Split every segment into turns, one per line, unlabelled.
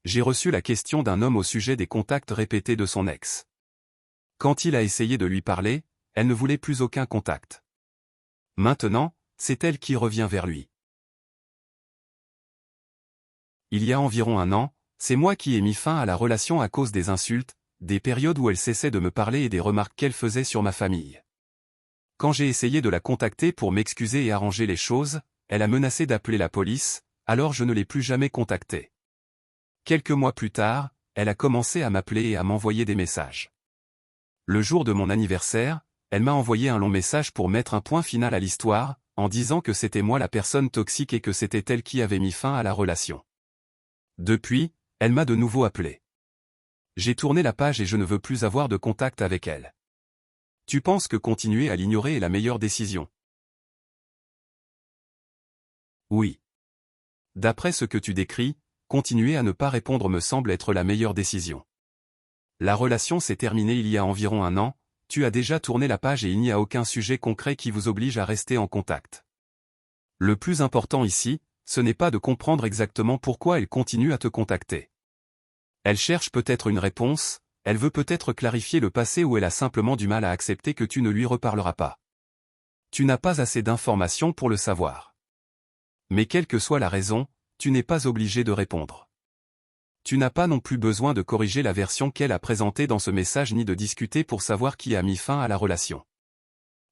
J'ai reçu la question d'un homme au sujet des contacts répétés de son ex. Quand il a essayé de lui parler, elle ne voulait plus aucun contact. Maintenant, c'est elle qui revient vers lui. Il y a environ un an, c'est moi qui ai mis fin à la relation à cause des insultes, des périodes où elle cessait de me parler et des remarques qu'elle faisait sur ma famille. Quand j'ai essayé de la contacter pour m'excuser et arranger les choses, elle a menacé d'appeler la police, alors je ne l'ai plus jamais contactée. Quelques mois plus tard, elle a commencé à m'appeler et à m'envoyer des messages. Le jour de mon anniversaire, elle m'a envoyé un long message pour mettre un point final à l'histoire, en disant que c'était moi la personne toxique et que c'était elle qui avait mis fin à la relation. Depuis, elle m'a de nouveau appelé. J'ai tourné la page et je ne veux plus avoir de contact avec elle. Tu penses que continuer à l'ignorer est la meilleure décision? Oui. D'après ce que tu décris, continuer à ne pas répondre me semble être la meilleure décision. La relation s'est terminée il y a environ un an, tu as déjà tourné la page et il n'y a aucun sujet concret qui vous oblige à rester en contact. Le plus important ici, ce n'est pas de comprendre exactement pourquoi elle continue à te contacter. Elle cherche peut-être une réponse, elle veut peut-être clarifier le passé ou elle a simplement du mal à accepter que tu ne lui reparleras pas. Tu n'as pas assez d'informations pour le savoir. Mais quelle que soit la raison, tu n'es pas obligé de répondre. Tu n'as pas non plus besoin de corriger la version qu'elle a présentée dans ce message ni de discuter pour savoir qui a mis fin à la relation.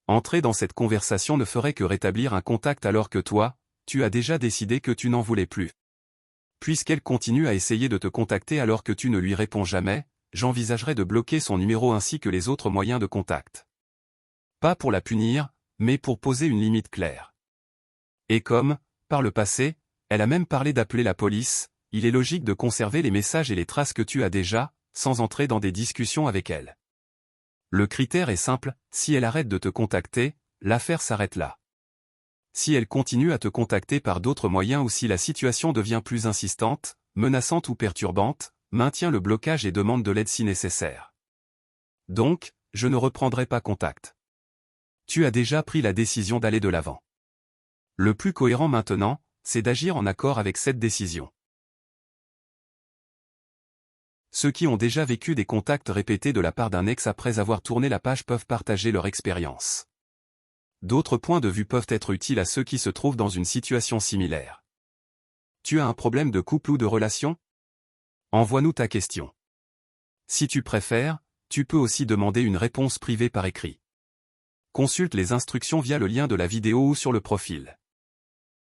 Entrer dans cette conversation ne ferait que rétablir un contact alors que toi, tu as déjà décidé que tu n'en voulais plus. Puisqu'elle continue à essayer de te contacter alors que tu ne lui réponds jamais, j'envisagerais de bloquer son numéro ainsi que les autres moyens de contact. Pas pour la punir, mais pour poser une limite claire. Et comme, par le passé, elle a même parlé d'appeler la police, il est logique de conserver les messages et les traces que tu as déjà, sans entrer dans des discussions avec elle. Le critère est simple, si elle arrête de te contacter, l'affaire s'arrête là. Si elle continue à te contacter par d'autres moyens ou si la situation devient plus insistante, menaçante ou perturbante, maintiens le blocage et demande de l'aide si nécessaire. Donc, je ne reprendrai pas contact. Tu as déjà pris la décision d'aller de l'avant. Le plus cohérent maintenant, c'est d'agir en accord avec cette décision. Ceux qui ont déjà vécu des contacts répétés de la part d'un ex après avoir tourné la page peuvent partager leur expérience. D'autres points de vue peuvent être utiles à ceux qui se trouvent dans une situation similaire. Tu as un problème de couple ou de relation? Envoie-nous ta question. Si tu préfères, tu peux aussi demander une réponse privée par écrit. Consulte les instructions via le lien de la vidéo ou sur le profil.